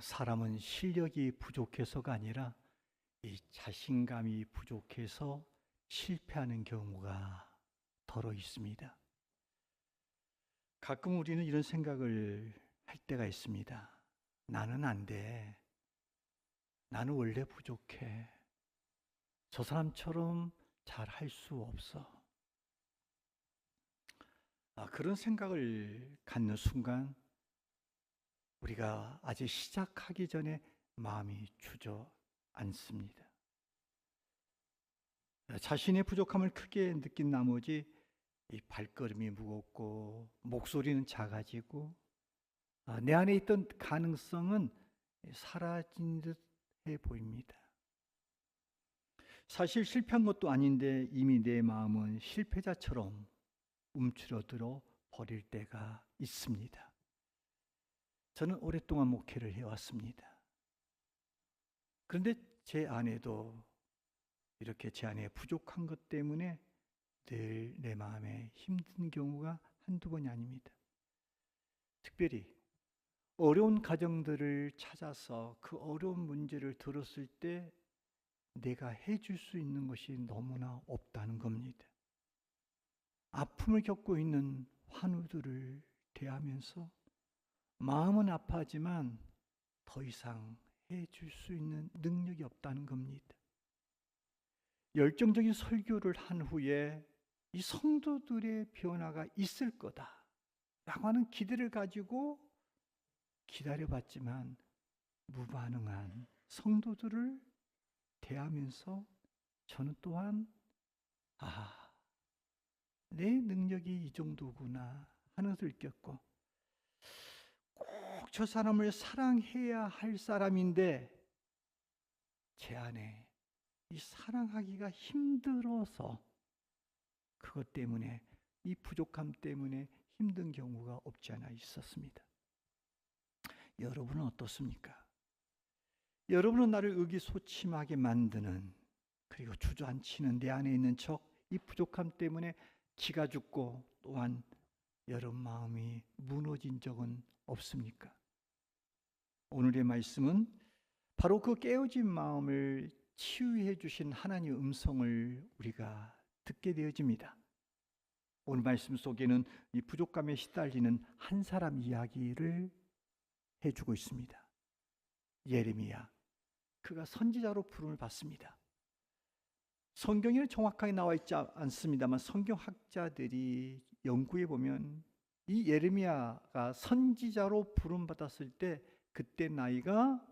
사람은 실력이 부족해서가 아니라 이 자신감이 부족해서 실패하는 경우가 더러 있습니다. 가끔 우리는 이런 생각을 할 때가 있습니다. 나는 안 돼. 나는 원래 부족해. 저 사람처럼 잘 할 수 없어. 그런 생각을 갖는 순간 우리가 아직 시작하기 전에 마음이 주저앉습니다. 자신의 부족함을 크게 느낀 나머지 이 발걸음이 무겁고 목소리는 작아지고 내 안에 있던 가능성은 사라진 듯 해 보입니다. 사실 실패한 것도 아닌데 이미 내 마음은 실패자처럼 움츠러들어 버릴 때가 있습니다. 저는 오랫동안 목회를 해왔습니다. 그런데 제 안에도 이렇게 제 안에 부족한 것 때문에 늘 내 마음에 힘든 경우가 한두 번이 아닙니다. 특별히 어려운 가정들을 찾아서 그 어려운 문제를 들었을 때 내가 해줄 수 있는 것이 너무나 없다는 겁니다. 아픔을 겪고 있는 환우들을 대하면서 마음은 아파하지만 더 이상 해줄 수 있는 능력이 없다는 겁니다. 열정적인 설교를 한 후에 이 성도들의 변화가 있을 거다라고 하는 기대를 가지고 기다려봤지만 무반응한 성도들을 대하면서 저는 또한 내 능력이 이 정도구나 하는 것을 느꼈고 꼭 저 사람을 사랑해야 할 사람인데 제 안에 이 사랑하기가 힘들어서 그것 때문에 이 부족함 때문에 힘든 경우가 없지 않아 있었습니다. 여러분은 어떻습니까? 여러분은 나를 의기소침하게 만드는 그리고 주저앉히는 내 안에 있는 이 부족함 때문에 기가 죽고 또한 여러분 마음이 무너진 적은 없습니까? 오늘의 말씀은 바로 그 깨어진 마음을 치유해 주신 하나님의 음성을 우리가 듣게 되어집니다. 오늘 말씀 속에는 이 부족감에 시달리는 한 사람 이야기를 해주고 있습니다. 예레미야, 그가 선지자로 부름을 받습니다. 성경에는 정확하게 나와 있지 않습니다만 성경학자들이 연구해 보면 이 예레미야가 선지자로 부름받았을 때 그때 나이가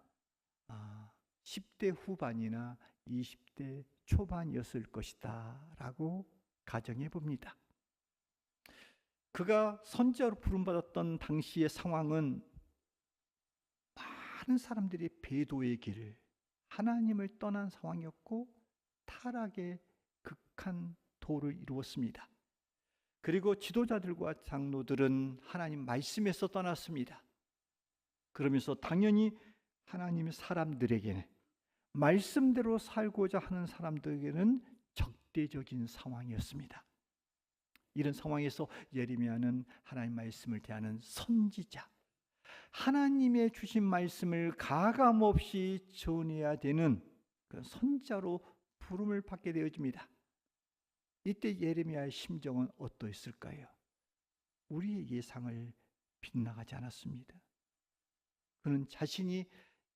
10대 후반이나 20대 초반이었을 것이다 라고 가정해 봅니다. 그가 선지자로 부름받았던 당시의 상황은 많은 사람들이 배도의 길, 하나님을 떠난 상황이었고 타락의 극한 도를 이루었습니다. 그리고 지도자들과 장로들은 하나님 말씀에서 떠났습니다. 그러면서 당연히 하나님의 사람들에게는 말씀대로 살고자 하는 사람들에게는 적대적인 상황이었습니다. 이런 상황에서 예레미야는 하나님 말씀을 대하는 선지자, 하나님의 주신 말씀을 가감없이 전해야 되는 그런 선지자로 부름을 받게 되어집니다. 이때 예레미야의 심정은 어떠했을까요? 우리의 예상을 빗나가지 않았습니다. 그는 자신이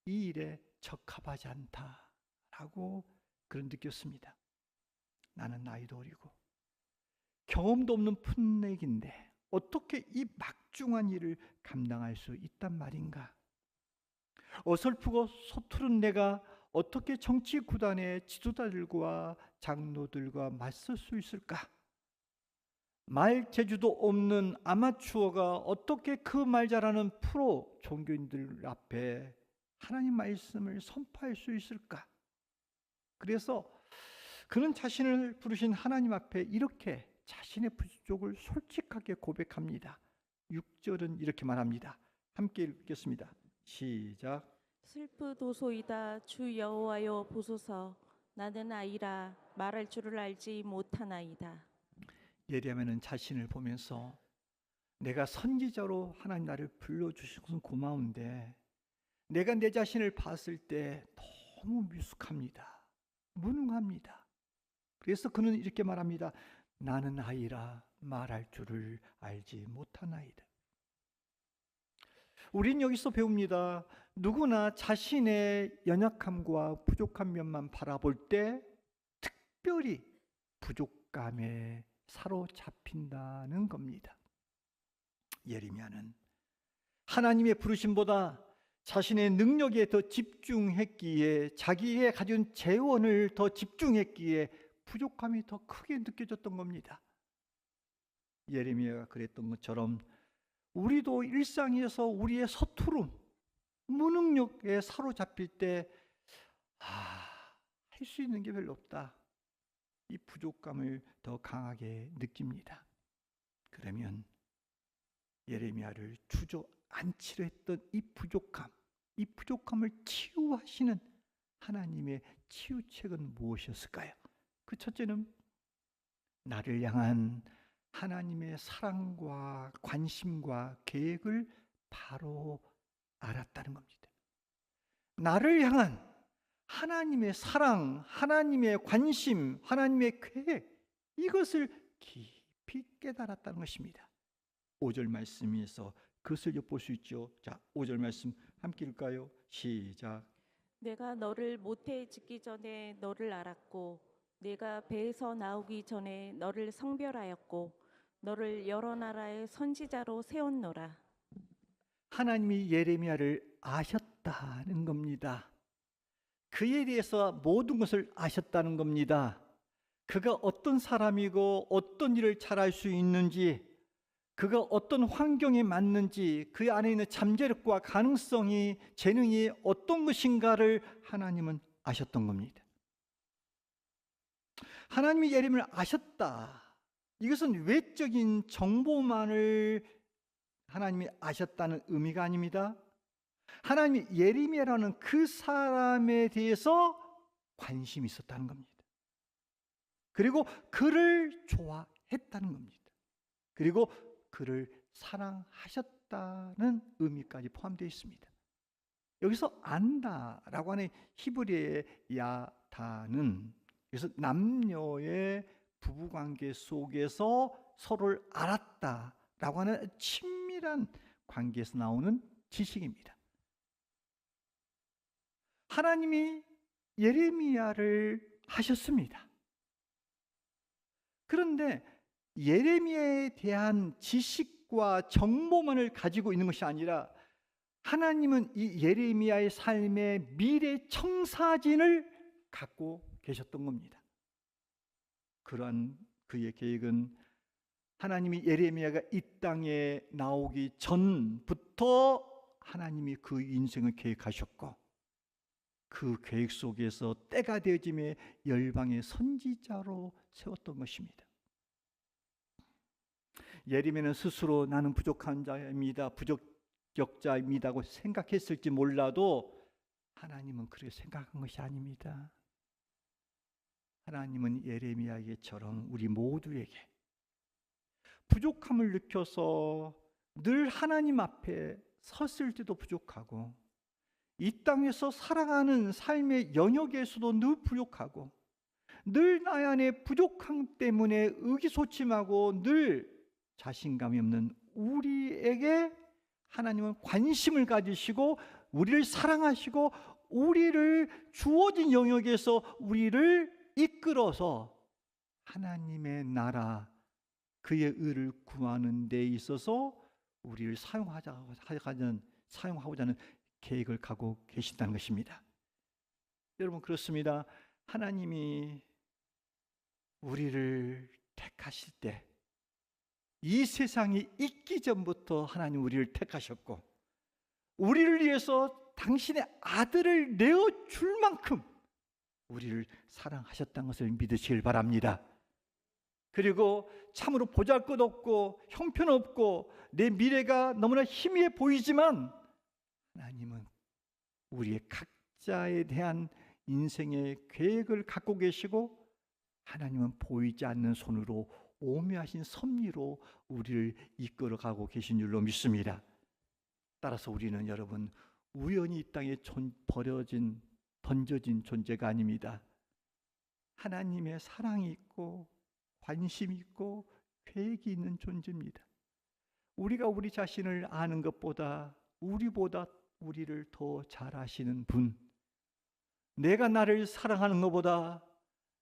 이 일에 적합하지 않다라고 그런 느꼈습니다. 나는 나이도 어리고 경험도 없는 풋내기인데 어떻게 이 막중한 일을 감당할 수 있단 말인가? 어설프고 서투른 내가 어떻게 정치 구단의 지도자들과 장로들과 맞설 수 있을까? 말 재주도 없는 아마추어가 어떻게 그 말 잘하는 프로 종교인들 앞에 하나님 말씀을 선포할 수 있을까? 그래서 그는 자신을 부르신 하나님 앞에 이렇게 자신의 부족을 솔직하게 고백합니다. 6절은 이렇게 말합니다. 함께 읽겠습니다. 시작. 슬프도소이다. 주 여호와여 보소서. 나는 아이라 말할 줄을 알지 못하나이다. 예레미야는 자신을 보면서 내가 선지자로 하나님 나를 불러주신 것은 고마운데 내가 내 자신을 봤을 때 너무 미숙합니다. 무능합니다. 그래서 그는 이렇게 말합니다. 나는 아이라 말할 줄을 알지 못하나이다. 우린 여기서 배웁니다. 누구나 자신의 연약함과 부족한 면만 바라볼 때 특별히 부족감에 사로잡힌다는 겁니다. 예레미야는 하나님의 부르심보다 자신의 능력에 더 집중했기에, 자기의 가진 재원을 더 집중했기에 부족함이 더 크게 느껴졌던 겁니다. 예레미야가 그랬던 것처럼 우리도 일상에서 우리의 서투름, 무능력에 사로잡힐 때 할 수 있는 게 별로 없다. 이 부족감을 더 강하게 느낍니다. 그러면 예레미야를 주저앉히려 했던 이 부족함을 치유하시는 하나님의 치유책은 무엇이었을까요? 그 첫째는 나를 향한 하나님의 사랑과 관심과 계획을 바로 알았다는 겁니다. 나를 향한 하나님의 사랑, 하나님의 관심, 하나님의 계획, 이것을 깊이 깨달았다는 것입니다. 5절 말씀에서 그것을 엿볼 수 있죠. 자, 5절 말씀 함께 읽을까요? 시작. 내가 너를 모태에 짓기 전에 너를 알았고 내가 배에서 나오기 전에 너를 성별하였고 너를 여러 나라의 선지자로 세웠노라. 하나님이 예레미야를 아셨다는 겁니다. 그에 대해서 모든 것을 아셨다는 겁니다. 그가 어떤 사람이고 어떤 일을 잘할 수 있는지, 그가 어떤 환경에 맞는지, 그 안에 있는 잠재력과 가능성이, 재능이 어떤 것인가를 하나님은 아셨던 겁니다. 하나님이 예레미야를 아셨다. 이것은 외적인 정보만을 하나님이 아셨다는 의미가 아닙니다. 하나님이 예레미야라는 그 사람에 대해서 관심이 있었다는 겁니다. 그리고 그를 좋아했다는 겁니다. 그리고 그를 사랑하셨다는 의미까지 포함되어 있습니다. 여기서 안다라고 하는 히브리어의 야다는 그래서 남녀의 부부관계 속에서 서로를 알았다라고 하는 친밀한 관계에서 나오는 지식입니다. 하나님이 예레미야를 하셨습니다. 그런데 예레미야에 대한 지식과 정보만을 가지고 있는 것이 아니라 하나님은 이 예레미야의 삶의 미래 청사진을 갖고 계셨던 겁니다. 그러한 그의 계획은 하나님이 예레미야가 이 땅에 나오기 전부터 하나님이 그 인생을 계획하셨고 그 계획 속에서 때가 되어짐에 열방의 선지자로 세웠던 것입니다. 예레미야는 스스로 나는 부족한 자입니다, 부적격자입니다고 생각했을지 몰라도 하나님은 그렇게 생각한 것이 아닙니다. 하나님은 예레미야에게처럼 우리 모두에게 부족함을 느껴서 늘 하나님 앞에 섰을 때도 부족하고 이 땅에서 살아가는 삶의 영역에서도 늘 부족하고 늘 나의 안에 부족함 때문에 의기소침하고 늘 자신감이 없는 우리에게 하나님은 관심을 가지시고 우리를 사랑하시고 우리를 주어진 영역에서 우리를 이끌어서 하나님의 나라 그의 의를 구하는 데 있어서 우리를 사용하고자 하는 계획을 갖고 계신다는 것입니다. 여러분 그렇습니다. 하나님이 우리를 택하실 때 이 세상이 있기 전부터 하나님 우리를 택하셨고 우리를 위해서 당신의 아들을 내어줄 만큼 우리를 사랑하셨다는 것을 믿으시길 바랍니다. 그리고 참으로 보잘것없고 형편없고 내 미래가 너무나 희미해 보이지만 하나님은 우리의 각자에 대한 인생의 계획을 갖고 계시고 하나님은 보이지 않는 손으로 오묘하신 섭리로 우리를 이끌어가고 계신 줄로 믿습니다. 따라서 우리는 여러분 우연히 이 땅에 던져진 존재가 아닙니다. 하나님의 사랑이 있고 관심이 있고 계획이 있는 존재입니다. 우리가 우리 자신을 아는 것보다 우리보다 우리를 더 잘 아시는 분, 내가 나를 사랑하는 것보다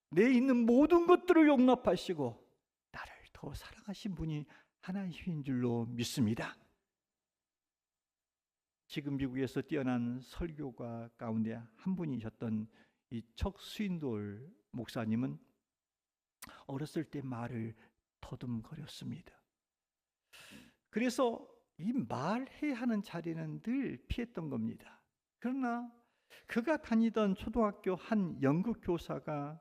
내 있는 모든 것들을 용납하시고 나를 더 사랑하신 분이 하나님인 줄로 믿습니다. 지금 미국에서 뛰어난 설교가 가운데 한 분이셨던 이 척스윈돌 목사님은 어렸을 때 말을 더듬거렸습니다. 그래서 이 말해야 하는 자리는 늘 피했던 겁니다. 그러나 그가 다니던 초등학교 한 연극 교사가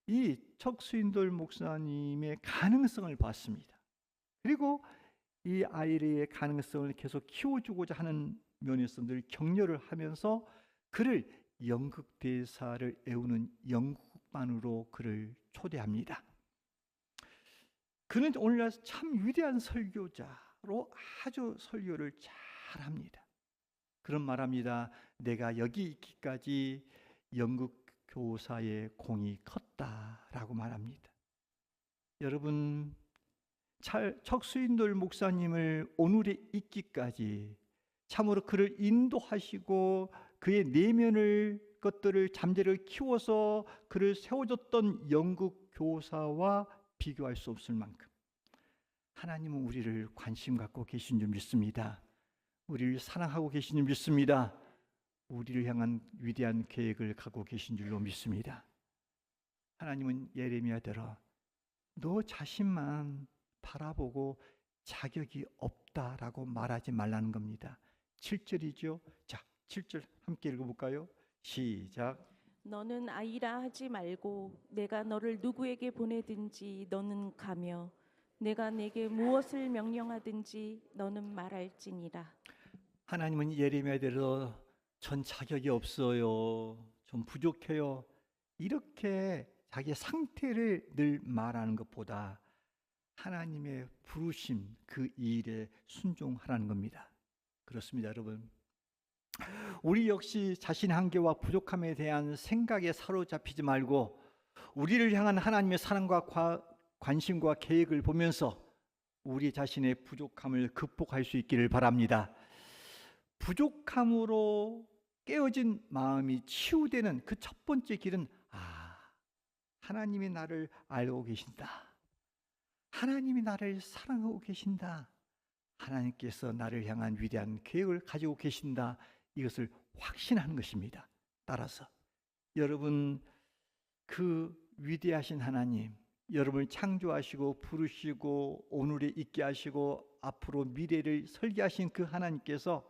이 척스윈돌 목사님의 가능성을 봤습니다. 그리고 이 아이의 가능성을 계속 키워주고자 하는 면에서 늘 격려를 하면서 그를 연극 대사를 애우는 연극반으로 그를 초대합니다. 그는 오늘날 참 위대한 설교자로 아주 설교를 잘합니다. 그런 말합니다. 내가 여기 있기까지 연극 교사의 공이 컸다라고 말합니다. 여러분, 척스윈돌 목사님을 오늘에 있기까지 참으로 그를 인도하시고 그의 내면을 것들을 잠재를 키워서 그를 세워줬던 연극 교사와 비교할 수 없을 만큼 하나님은 우리를 관심 갖고 계신 줄 믿습니다. 우리를 사랑하고 계신 줄 믿습니다. 우리를 향한 위대한 계획을 갖고 계신 줄로 믿습니다. 하나님은 예레미야대로 너 자신만 바라보고 자격이 없다라고 말하지 말라는 겁니다. 7절이죠. 자, 7절 함께 읽어볼까요? 시작. 너는 아이라 하지 말고 내가 너를 누구에게 보내든지 너는 가며 내가 내게 무엇을 명령하든지 너는 말할지니라. 하나님은 예레미야대로 전 자격이 없어요, 좀 부족해요, 이렇게 자기의 상태를 늘 말하는 것보다 하나님의 부르심, 그 일에 순종하라는 겁니다. 그렇습니다, 여러분. 우리 역시 자신의 한계와 부족함에 대한 생각에 사로잡히지 말고 우리를 향한 하나님의 사랑과 관심과 계획을 보면서 우리 자신의 부족함을 극복할 수 있기를 바랍니다. 부족함으로 깨어진 마음이 치유되는 그 첫 번째 길은 하나님이 나를 알고 계신다, 하나님이 나를 사랑하고 계신다, 하나님께서 나를 향한 위대한 계획을 가지고 계신다, 이것을 확신하는 것입니다. 따라서 여러분, 그 위대하신 하나님, 여러분을 창조하시고 부르시고 오늘에 있게 하시고 앞으로 미래를 설계하신 그 하나님께서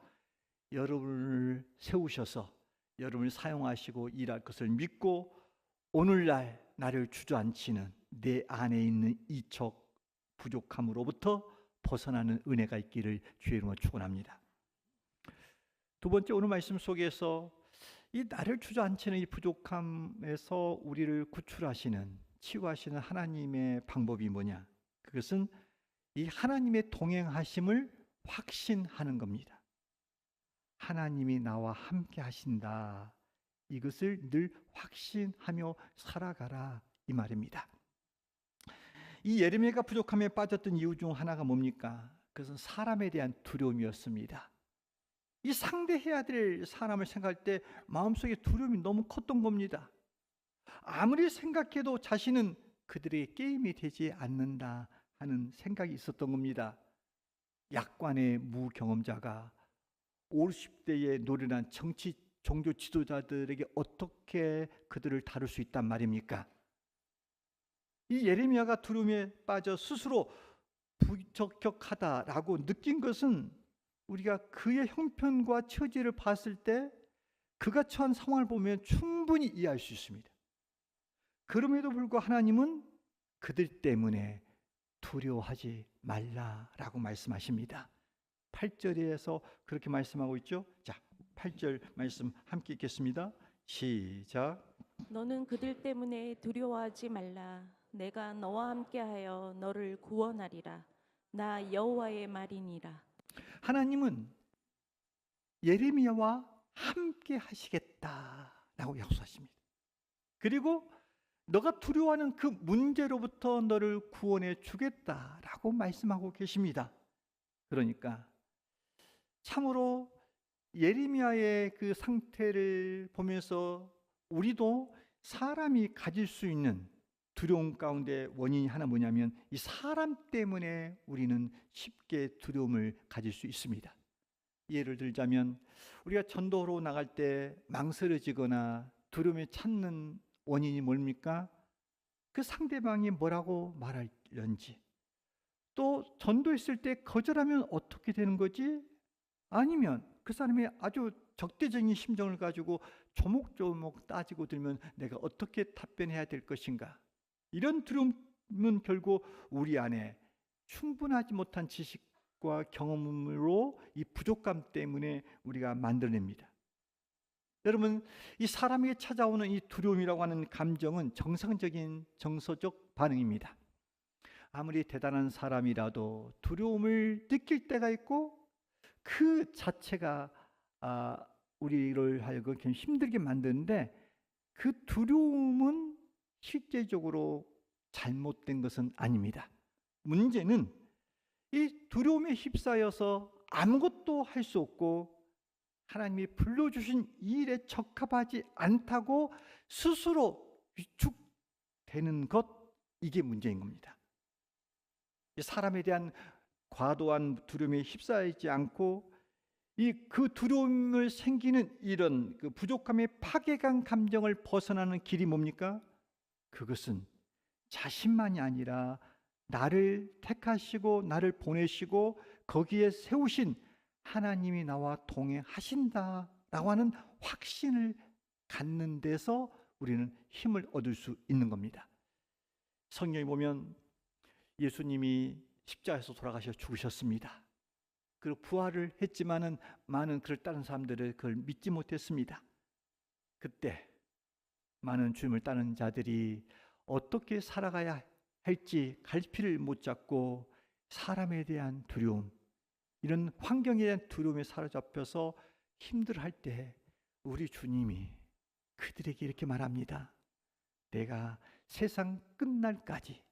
여러분을 세우셔서 여러분을 사용하시고 일할 것을 믿고 오늘날 나를 주저앉히는 내 안에 있는 이적 부족함으로부터 벗어나는 은혜가 있기를 주의 이름으로 축원합니다. 두 번째, 오늘 말씀 속에서 이 나를 주저앉히는 이 부족함에서 우리를 구출하시는, 치유하시는 하나님의 방법이 뭐냐? 그것은 이 하나님의 동행하심을 확신하는 겁니다. 하나님이 나와 함께 하신다, 이것을 늘 확신하며 살아가라, 이 말입니다. 이 예레미야가 부족함에 빠졌던 이유 중 하나가 뭡니까? 그것은 사람에 대한 두려움이었습니다. 이 상대해야 될 사람을 생각할 때 마음속에 두려움이 너무 컸던 겁니다. 아무리 생각해도 자신은 그들의 게임이 되지 않는다 하는 생각이 있었던 겁니다. 약관의 무경험자가 50대에 노련한 정치 종교 지도자들에게 어떻게 그들을 다룰 수 있단 말입니까? 이 예레미야가 두려움에 빠져 스스로 부적격하다라고 느낀 것은 우리가 그의 형편과 처지를 봤을 때 그가 처한 상황을 보면 충분히 이해할 수 있습니다. 그럼에도 불구하고 하나님은 그들 때문에 두려워하지 말라라고 말씀하십니다. 8절에서 그렇게 말씀하고 있죠. 자, 8절 말씀 함께 읽겠습니다. 시작. 너는 그들 때문에 두려워하지 말라. 내가 너와 함께하여 너를 구원하리라. 나 여호와의 말이니라. 하나님은 예레미야와 함께 하시겠다라고 약속하십니다. 그리고 너가 두려워하는 그 문제로부터 너를 구원해 주겠다라고 말씀하고 계십니다. 그러니까 참으로 예레미야의 그 상태를 보면서 우리도 사람이 가질 수 있는 두려움 가운데 원인이 하나 뭐냐면 이 사람 때문에 우리는 쉽게 두려움을 가질 수 있습니다. 예를 들자면 우리가 전도로 나갈 때 망설여지거나 두려움에 찾는 원인이 뭡니까? 그 상대방이 뭐라고 말할런지, 또 전도했을 때 거절하면 어떻게 되는 거지? 아니면 그 사람이 아주 적대적인 심정을 가지고 조목조목 따지고 들면 내가 어떻게 답변해야 될 것인가? 이런 두려움은 결국 우리 안에 충분하지 못한 지식과 경험으로 이 부족감 때문에 우리가 만들어냅니다. 여러분, 이 사람에게 찾아오는 이 두려움이라고 하는 감정은 정상적인 정서적 반응입니다. 아무리 대단한 사람이라도 두려움을 느낄 때가 있고 그 자체가 우리를 하여금 힘들게 만드는데 그 두려움은 실제적으로 잘못된 것은 아닙니다. 문제는 이 두려움에 휩싸여서 아무것도 할 수 없고 하나님이 불러주신 이 일에 적합하지 않다고 스스로 위축되는 것, 이게 문제인 겁니다. 사람에 대한 과도한 두려움에 휩싸이지 않고 그 두려움을 생기는 이런 그 부족함의 파괴감 감정을 벗어나는 길이 뭡니까? 그것은 자신만이 아니라 나를 택하시고 나를 보내시고 거기에 세우신 하나님이 나와 동행하신다라고 하는 확신을 갖는 데서 우리는 힘을 얻을 수 있는 겁니다. 성경에 보면 예수님이 십자가에서 돌아가셔 죽으셨습니다. 그리고 부활을 했지만은 많은 그를 따른 사람들은 그걸 믿지 못했습니다. 그때 많은 주님을 따르는 자들이 어떻게 살아가야 할지 갈피를 못 잡고 사람에 대한 두려움, 이런 환경에 대한 두려움에 사로잡혀서 힘들어할 때 우리 주님이 그들에게 이렇게 말합니다. 내가 세상 끝날까지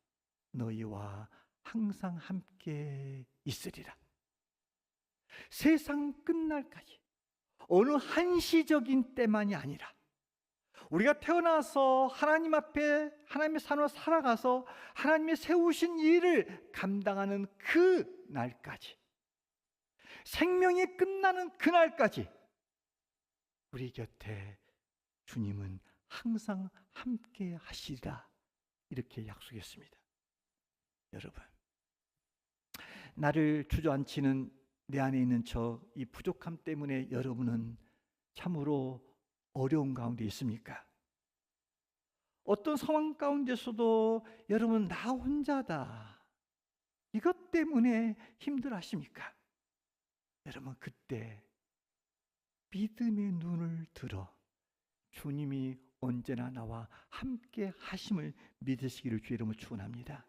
너희와 항상 함께 있으리라. 세상 끝날까지, 어느 한시적인 때만이 아니라 우리가 태어나서 하나님 앞에 하나님의 산으로 살아가서 하나님의 세우신 일을 감당하는 그 날까지, 생명이 끝나는 그날까지 우리 곁에 주님은 항상 함께 하시리라, 이렇게 약속했습니다. 여러분, 나를 주저앉히는 내 안에 있는 이 부족함 때문에 여러분은 참으로 어려운 가운데 있습니까? 어떤 상황 가운데서도 여러분 나 혼자다, 이것 때문에 힘들어 하십니까? 여러분, 그때 믿음의 눈을 들어 주님이 언제나 나와 함께 하심을 믿으시기를 주의 이름으로 축원합니다.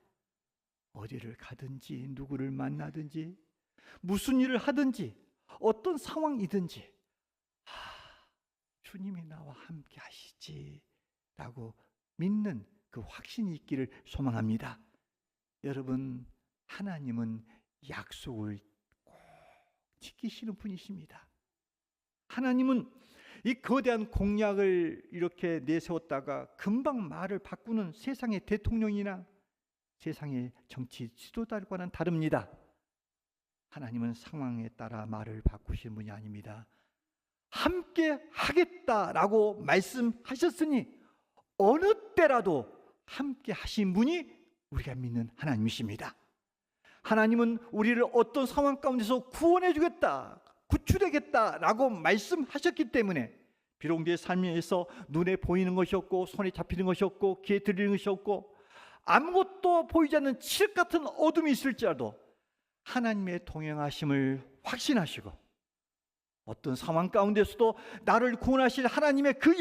어디를 가든지 누구를 만나든지 무슨 일을 하든지 어떤 상황이든지 주님이 나와 함께 하시지라고 믿는 그 확신이 있기를 소망합니다. 여러분, 하나님은 약속을 꼭 지키시는 분이십니다. 하나님은 이 거대한 공약을 이렇게 내세웠다가 금방 말을 바꾸는 세상의 대통령이나 세상의 정치 지도자들과는 다릅니다. 하나님은 상황에 따라 말을 바꾸시는 분이 아닙니다. 함께 하겠다라고 말씀하셨으니 어느 때라도 함께 하신 분이 우리가 믿는 하나님이십니다. 하나님은 우리를 어떤 상황 가운데서 구원해 주겠다, 구출하겠다라고 말씀하셨기 때문에 비록 내 삶에서 눈에 보이는 것이 없고 손에 잡히는 것이 없고 귀에 들리는 것이 없고 아무것도 보이지 않는 칠흑 같은 어둠이 있을지라도 하나님의 동행하심을 확신하시고 어떤 상황 가운데서도 나를 구원하실 하나님의 그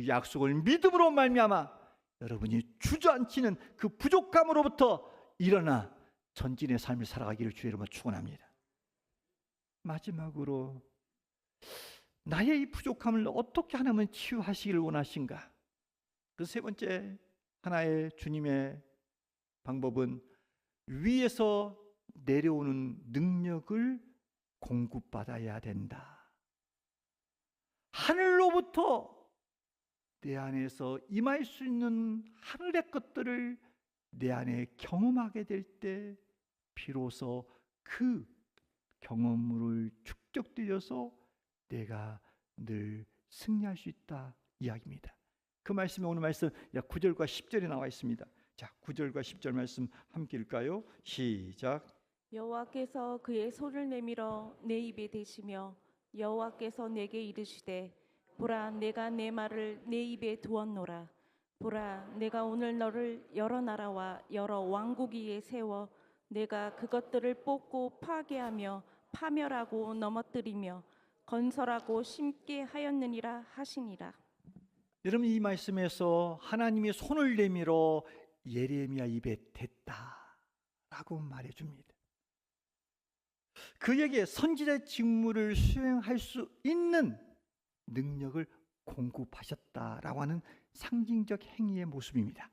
약속을 믿음으로 말미암아 여러분이 주저앉히는 그 부족함으로부터 일어나 전진의 삶을 살아가기를 주의 이름으로 축원합니다. 마지막으로 나의 이 부족함을 어떻게 하나님은 치유하시기를 원하신가? 그 세 번째 하나의 주님의 방법은 위에서 내려오는 능력을 공급받아야 된다. 하늘로부터 내 안에서 임할 수 있는 하늘의 것들을 내 안에 경험하게 될 때 비로소 그 경험을 축적되어서 내가 늘 승리할 수 있다 이야기입니다. 그 말씀이 오늘 말씀 9절과 10절에 나와 있습니다. 자, 9절과 10절 말씀 함께 읽을까요? 시작. 여호와께서 그의 손을 내밀어 내 입에 대시며 여호와께서 내게 이르시되 보라 내가 내 말을 내 입에 두었노라. 보라 내가 오늘 너를 여러 나라와 여러 왕국 위에 세워 내가 그것들을 뽑고 파괴하며 파멸하고 넘어뜨리며 건설하고 심게 하였느니라 하시니라. 여러분, 이 말씀에서 하나님이 손을 내밀어 예레미야 입에 댔다라고 말해줍니다. 그에게 선지자의 직무를 수행할 수 있는 능력을 공급하셨다라고 하는 상징적 행위의 모습입니다.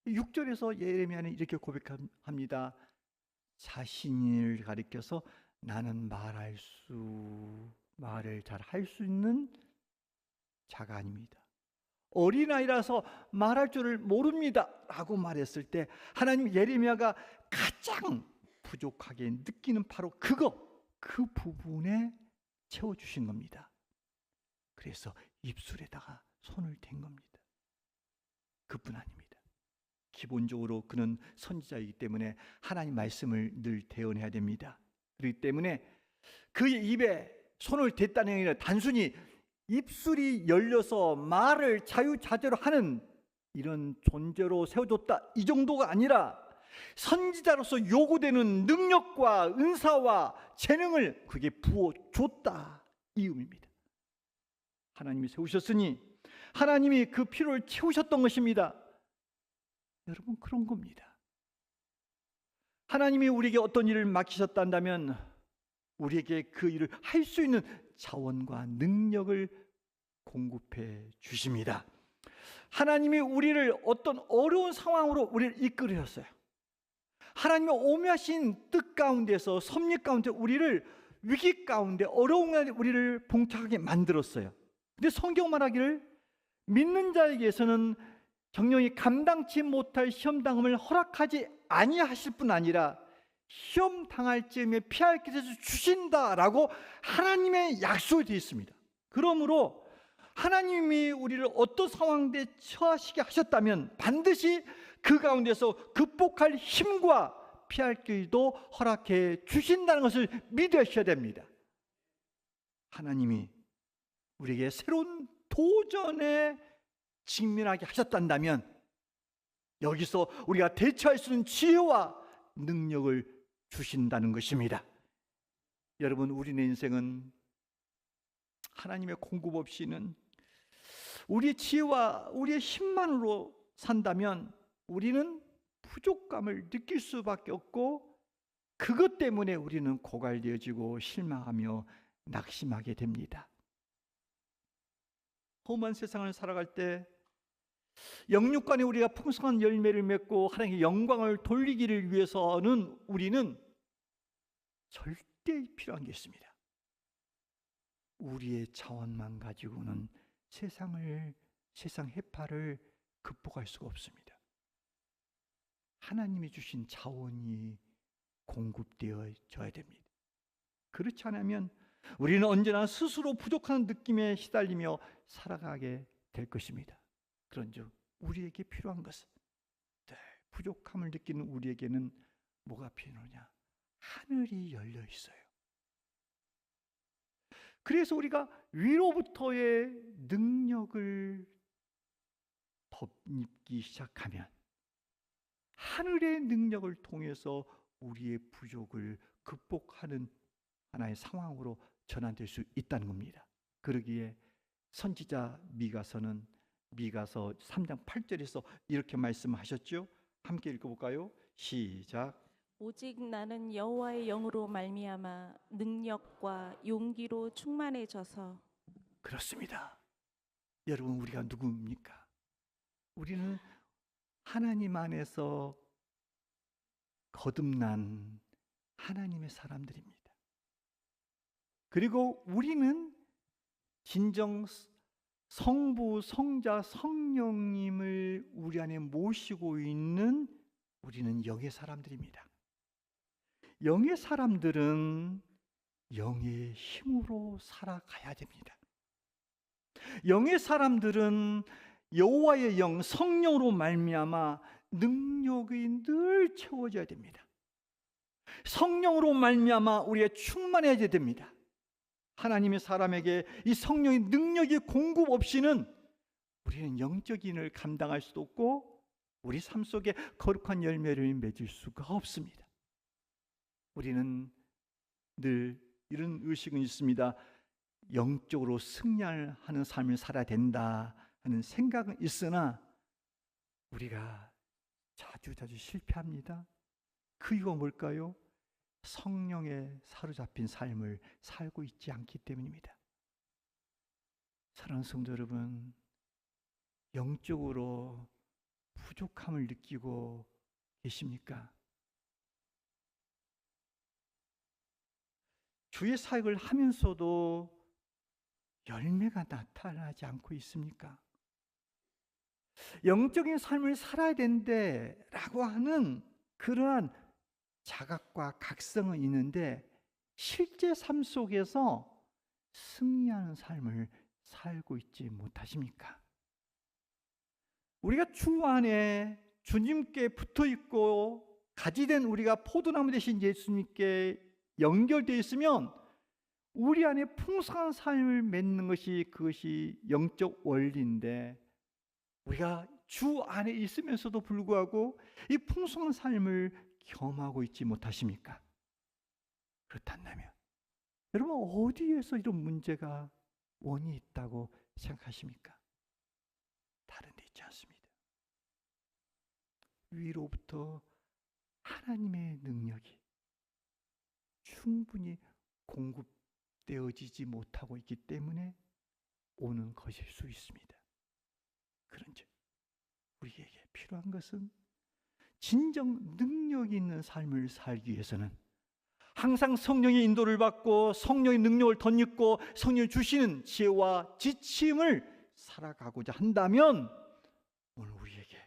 6절에서 예레미야는 이렇게 고백합니다. 자신을 가리켜서 나는 말을 잘 할 수 있는 자가 아닙니다. 어린아이라서 말할 줄을 모릅니다 라고 말했을 때 하나님 예레미야가 가장 부족하게 느끼는 바로 그 부분에 채워주신 겁니다. 그래서 입술에다가 손을 댄 겁니다. 그뿐 아닙니다. 기본적으로 그는 선지자이기 때문에 하나님 말씀을 늘 대언해야 됩니다. 그렇기 때문에 그의 입에 손을 댔다는 게 아니라 단순히 입술이 열려서 말을 자유자재로 하는 이런 존재로 세워줬다 이 정도가 아니라 선지자로서 요구되는 능력과 은사와 재능을 그게 부어줬다 이 의미입니다. 하나님이 세우셨으니 하나님이 그 필요를 채우셨던 것입니다. 여러분, 그런 겁니다. 하나님이 우리에게 어떤 일을 맡기셨다면 우리에게 그 일을 할 수 있는 자원과 능력을 공급해 주십니다. 하나님이 우리를 어떤 어려운 상황으로 우리를 이끌으셨어요. 하나님의 오묘하신 뜻 가운데서 섭리 가운데 우리를 위기 가운데 어려운 가운데 우리를 봉착하게 만들었어요. 근데 성경 말하기를 믿는 자에게서는 정령이 감당치 못할 시험 당함을 허락하지 아니하실 뿐 아니라 시험 당할 즈음에 피할 길을 주신다라고 하나님의 약속이 되어 있습니다. 그러므로 하나님이 우리를 어떤 상황에 처하시게 하셨다면 반드시 그 가운데서 극복할 힘과 피할 길도 허락해 주신다는 것을 믿으셔야 됩니다. 하나님이 우리에게 새로운 도전에 직면하게 하셨단다면 여기서 우리가 대처할 수 있는 지혜와 능력을 주신다는 것입니다. 여러분, 우리의 인생은 하나님의 공급 없이는 우리의 지혜와 우리의 힘만으로 산다면 우리는 부족감을 느낄 수밖에 없고 그것 때문에 우리는 고갈되어지고 실망하며 낙심하게 됩니다. 험한 세상을 살아갈 때 영육간에 우리가 풍성한 열매를 맺고 하나님께 영광을 돌리기를 위해서는 우리는 절대 필요한 게 있습니다. 우리의 자원만 가지고는 세상 해파를 극복할 수가 없습니다. 하나님이 주신 자원이 공급되어져야 됩니다. 그렇지 않으면 우리는 언제나 스스로 부족한 느낌에 시달리며 살아가게 될 것입니다. 그런즉 우리에게 필요한 것은 부족함을 느끼는 우리에게는 뭐가 필요하냐? 하늘이 열려 있어요. 그래서 우리가 위로부터의 능력을 덧입기 시작하면 하늘의 능력을 통해서 우리의 부족을 극복하는 하나의 상황으로 전환될 수 있다는 겁니다. 그러기에 선지자 미가서는 미가서 3장 8절에서 이렇게 말씀하셨죠. 함께 읽어볼까요? 시작. 오직 나는 여호와의 영으로 말미암아 능력과 용기로 충만해져서. 그렇습니다. 여러분, 우리가 누구입니까? 우리는 하나님 안에서 거듭난 하나님의 사람들입니다. 그리고 우리는 진정 성부, 성자, 성령님을 우리 안에 모시고 있는 우리는 영의 사람들입니다. 영의 사람들은 영의 힘으로 살아가야 됩니다. 영의 사람들은 여호와의 영, 성령으로 말미암아 능력이 늘 채워져야 됩니다. 성령으로 말미암아 우리가 충만해야 됩니다. 하나님의 사람에게 이 성령의 능력이 공급 없이는 우리는 영적인 일을 감당할 수도 없고 우리 삶 속에 거룩한 열매를 맺을 수가 없습니다. 우리는 늘 이런 의식은 있습니다. 영적으로 승리하는 삶을 살아야 된다 하는 생각은 있으나 우리가 자주 실패합니다. 그 이유가 뭘까요? 성령에 사로잡힌 삶을 살고 있지 않기 때문입니다. 사랑하는 성도 여러분, 영적으로 부족함을 느끼고 계십니까? 주의 사역을 하면서도 열매가 나타나지 않고 있습니까? 영적인 삶을 살아야 된대 라고 하는 그러한 자각과 각성은 있는데 실제 삶 속에서 승리하는 삶을 살고 있지 못하십니까? 우리가 주 안에 주님께 붙어 있고 가지된 우리가 포도나무 되신 예수님께 연결되어 있으면 우리 안에 풍성한 삶을 맺는 것이 그것이 영적 원리인데 우리가 주 안에 있으면서도 불구하고 이 풍성한 삶을 경험하고 있지 못하십니까? 그렇다면 여러분 어디에서 이런 문제가 원인이 있다고 생각하십니까? 다른 데 있지 않습니다. 위로부터 하나님의 능력이 충분히 공급되어지지 못하고 있기 때문에 오는 것일 수 있습니다. 그런즉 우리에게 필요한 것은 진정 능력 있는 삶을 살기 위해서는 항상 성령의 인도를 받고 성령의 능력을 덧입고 성령이 주시는 지혜와 지침을 살아가고자 한다면 오늘 우리에게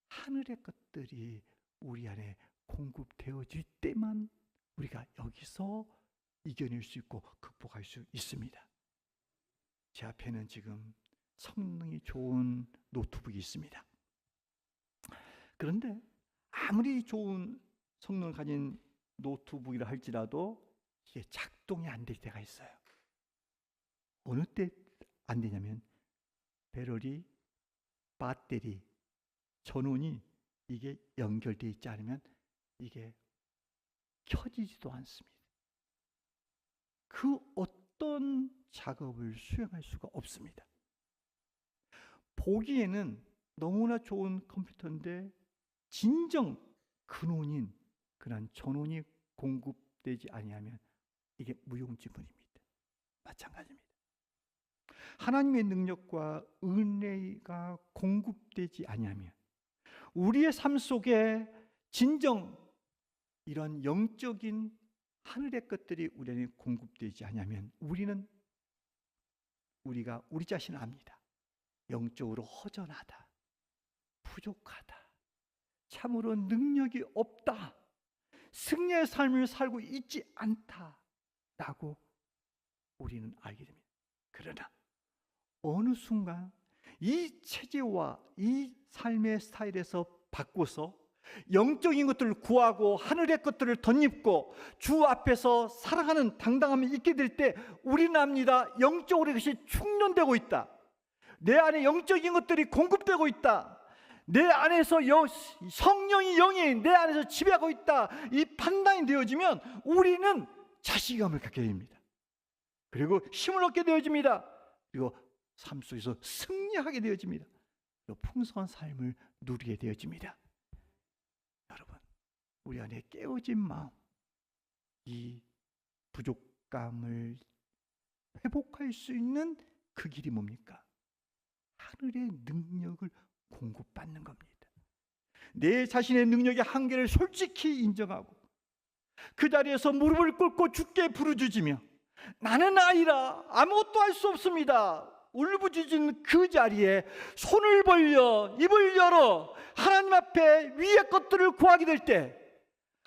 하늘의 것들이 우리 안에 공급되어질 때만 우리가 여기서 이겨낼 수 있고 극복할 수 있습니다. 제 앞에는 지금 성능이 좋은 노트북이 있습니다. 그런데 아무리 좋은 성능을 가진 노트북이라 할지라도 이게 작동이 안 될 때가 있어요. 어느 때 안 되냐면 배터리, 배터리, 전원이 이게 연결되어 있지 않으면 이게 켜지지도 않습니다. 그 어떤 작업을 수행할 수가 없습니다. 보기에는 너무나 좋은 컴퓨터인데 진정 근원인 그런 전원이 공급되지 아니하면 이게 무용지물입니다. 마찬가지입니다. 하나님의 능력과 은혜가 공급되지 아니하면 우리의 삶 속에 진정 이런 영적인 하늘의 것들이 우리 안에 공급되지 아니하면 우리가 우리 자신을 압니다. 영적으로 허전하다, 부족하다, 참으로 능력이 없다, 승리의 삶을 살고 있지 않다라고 우리는 알게 됩니다. 그러나 어느 순간 이 체제와 이 삶의 스타일에서 바꿔서 영적인 것들을 구하고 하늘의 것들을 덧입고 주 앞에서 살아가는 당당함이 있게 될 때 우리는 압니다. 영적으로 이것이 충전되고 있다. 내 안에 영적인 것들이 공급되고 있다. 내 안에서 성령이 영이 내 안에서 지배하고 있다. 이 판단이 되어지면 우리는 자신감을 갖게 됩니다. 그리고 힘을 얻게 되어집니다. 그리고 삶 속에서 승리하게 되어집니다. 그리고 풍성한 삶을 누리게 되어집니다. 여러분, 우리 안에 깨어진 마음, 이 부족감을 회복할 수 있는 그 길이 뭡니까? 하늘의 능력을 공급받는 겁니다. 내 자신의 능력의 한계를 솔직히 인정하고 그 자리에서 무릎을 꿇고 주께 부르짖으며 나는 아이라 아무것도 할 수 없습니다. 울부짖은 그 자리에 손을 벌려 입을 열어 하나님 앞에 위의 것들을 구하게 될 때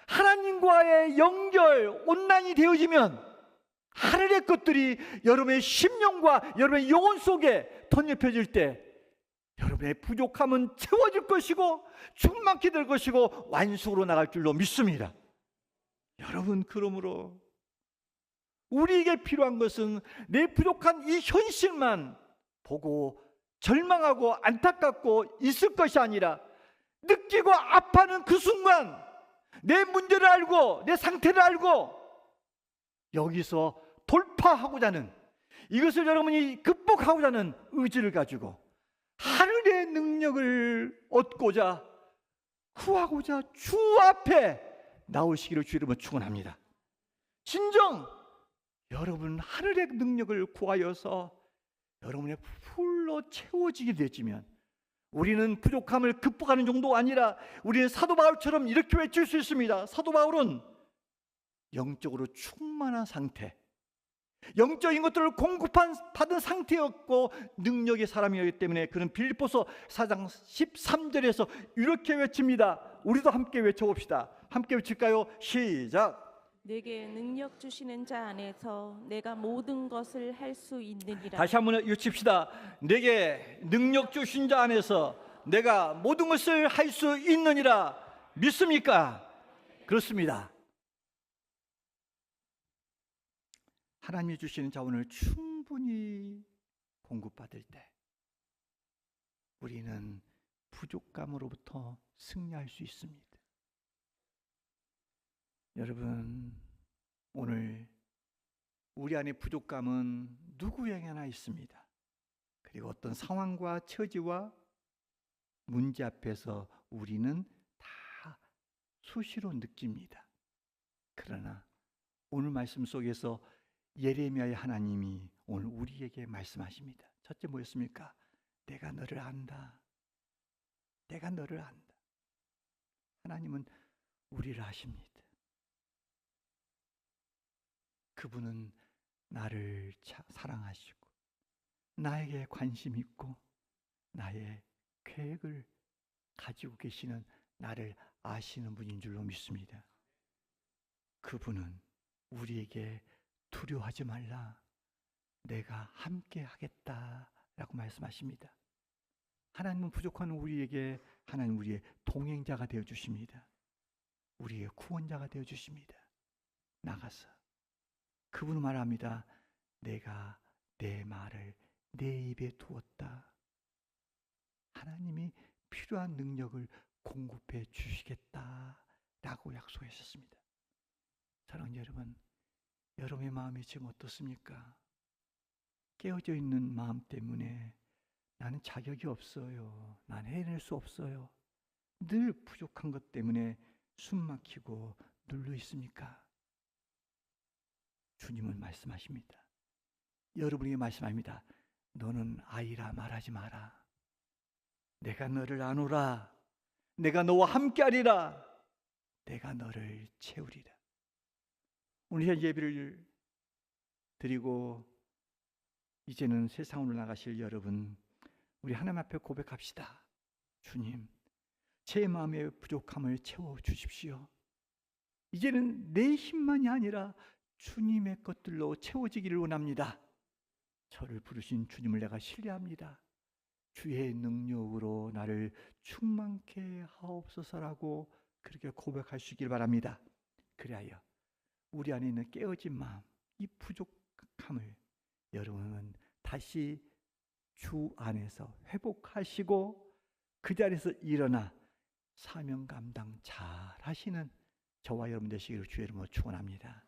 하나님과의 연결, 온난이 되어지면 하늘의 것들이 여러분의 심령과 여러분의 영혼 속에 덧입혀질 때 여러분의 부족함은 채워질 것이고 충만케 될 것이고 완숙으로 나갈 줄로 믿습니다. 여러분, 그러므로 우리에게 필요한 것은 내 부족한 이 현실만 보고 절망하고 안타깝고 있을 것이 아니라 느끼고 아파하는 그 순간 내 문제를 알고 내 상태를 알고 여기서 돌파하고자 하는, 이것을 여러분이 극복하고자 하는 의지를 가지고 하늘의 능력을 얻고자 구하고자 주 앞에 나오시기를 주 이름으로 축원합니다. 진정 여러분 하늘의 능력을 구하여서 여러분의 풀로 채워지게 되지면 우리는 부족함을 극복하는 정도가 아니라 우리는 사도 바울처럼 이렇게 외칠 수 있습니다. 사도 바울은 영적으로 충만한 상태, 영적인 것들을 공급받은 상태였고 능력의 사람이었기 때문에 그는 빌립보서 4장 13절에서 이렇게 외칩니다. 우리도 함께 외쳐봅시다. 함께 외칠까요? 시작. 내게 능력 주시는 자 안에서 내가 모든 것을 할 수 있느니라. 다시 한번 외칩시다. 내게 능력 주신 자 안에서 내가 모든 것을 할 수 있느니라. 믿습니까? 그렇습니다. 하나님이 주시는 자원을 충분히 공급받을 때 우리는 부족감으로부터 승리할 수 있습니다. 여러분, 오늘 우리 안에 부족감은 누구에게나 있습니다. 그리고 어떤 상황과 처지와 문제 앞에서 우리는 다 수시로 느낍니다. 그러나 오늘 말씀 속에서 예레미야의 하나님이 오늘 우리에게 말씀하십니다. 첫째 뭐였습니까? 내가 너를 안다. 내가 너를 안다. 하나님은 우리를 아십니다. 그분은 나를 사랑하시고 나에게 관심 있고 나의 계획을 가지고 계시는 나를 아시는 분인 줄로 믿습니다. 그분은 우리에게 두려워하지 말라. 내가 함께 하겠다라고 말씀하십니다. 하나님은 부족한 우리에게 하나님 우리의 동행자가 되어 주십니다. 우리의 구원자가 되어 주십니다. 나가서 그분은 말합니다. 내가 내 말을 내 입에 두었다. 하나님이 필요한 능력을 공급해 주시겠다라고 약속하셨습니다. 사랑하는 여러분, 여러분의 마음이 지금 어떻습니까? 깨어져 있는 마음 때문에 나는 자격이 없어요. 난 해낼 수 없어요. 늘 부족한 것 때문에 숨 막히고 눌러 있습니까? 주님은 말씀하십니다. 여러분에게 말씀합니다. 너는 아이라 말하지 마라. 내가 너를 아노라. 내가 너와 함께하리라. 내가 너를 채우리라. 오늘 예배를 드리고 이제는 세상으로 나가실 여러분, 우리 하나님 앞에 고백합시다. 주님, 제 마음의 부족함을 채워주십시오. 이제는 내 힘만이 아니라 주님의 것들로 채워지기를 원합니다. 저를 부르신 주님을 내가 신뢰합니다. 주의 능력으로 나를 충만케 하옵소서라고 그렇게 고백하시길 바랍니다. 그리하여 우리 안에 있는 깨어진 마음, 이 부족함을 여러분은 다시 주 안에서 회복하시고 그 자리에서 일어나 사명 감당 잘 하시는 저와 여러분 되시기를 주의 이름으로 축원합니다.